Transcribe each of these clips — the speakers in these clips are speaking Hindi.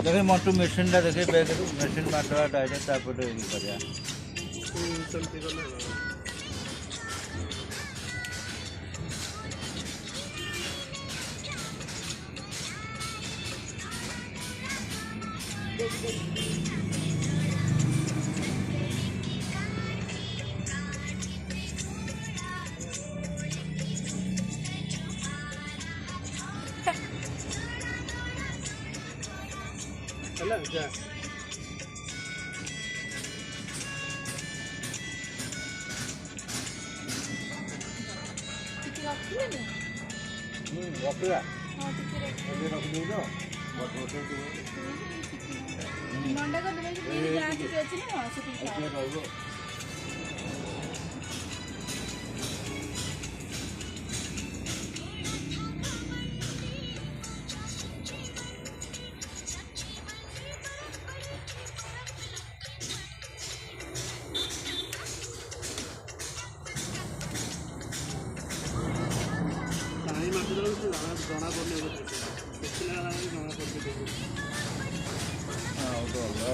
देखे मटू मेसीन टा देखे बैग मेसीन मारदे डायरेक्ट तापरे ये करिया रखिया हां ठीक है रख दे दो मंडा को देबे कि जा के अछि ना से ठीक है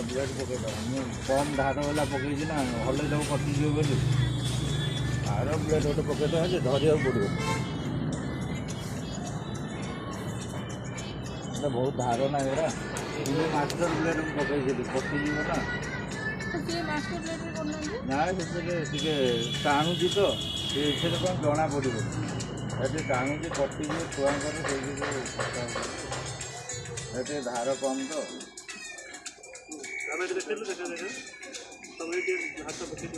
ब्लेड पकड़ कम धार वाला पकई ना हल सब कटिज बोली आर ब्लेड गोटे पकईदे धरिया पड़ो बहुत धार ना एरा मास्टर ब्लेड पकई कटिज ना ना से टाणुची तो ये कौन जना पड़ो टाणुची कटिज छुआकर से धार कम तो हाथ पकड़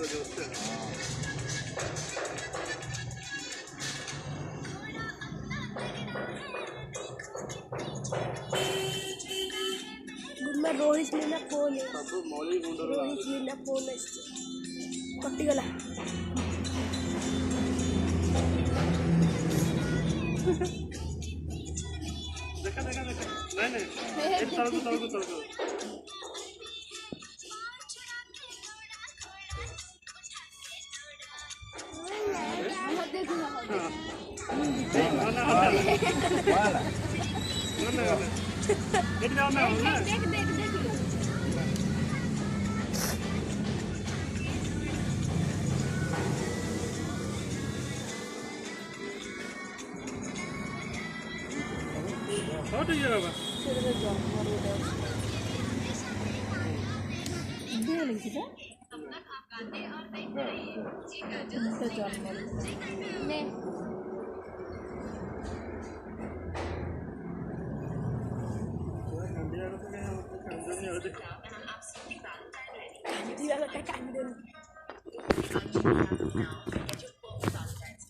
रोहित लीला फोन रोहित लीला फोन कटिगला देखा देखा देखा नहीं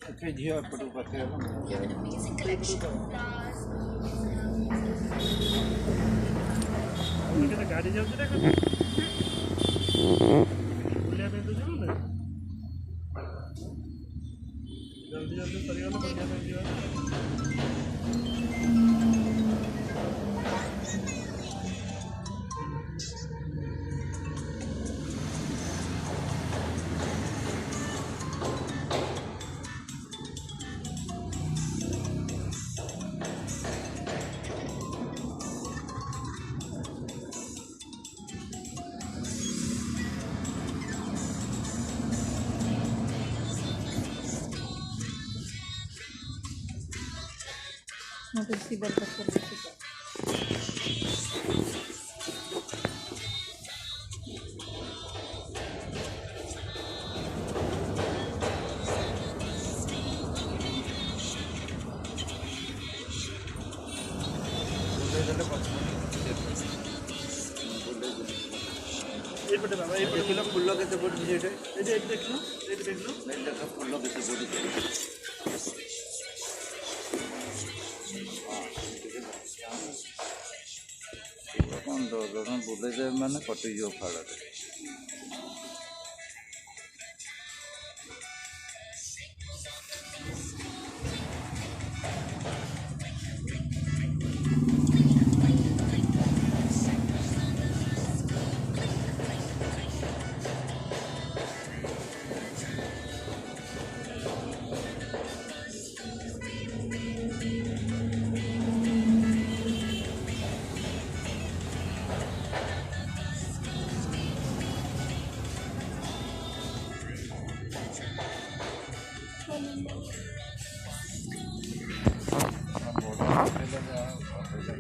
तलको झील पटू पाखे गाड़ी जाऊँ जल्दी जल्दी सरिया कुर्सी बरकत कर देती फुल के पड़ी देख लो फुल के पड़ी कौन बुले मैंने कटिज फाड़ କଲେନି। ବଡ଼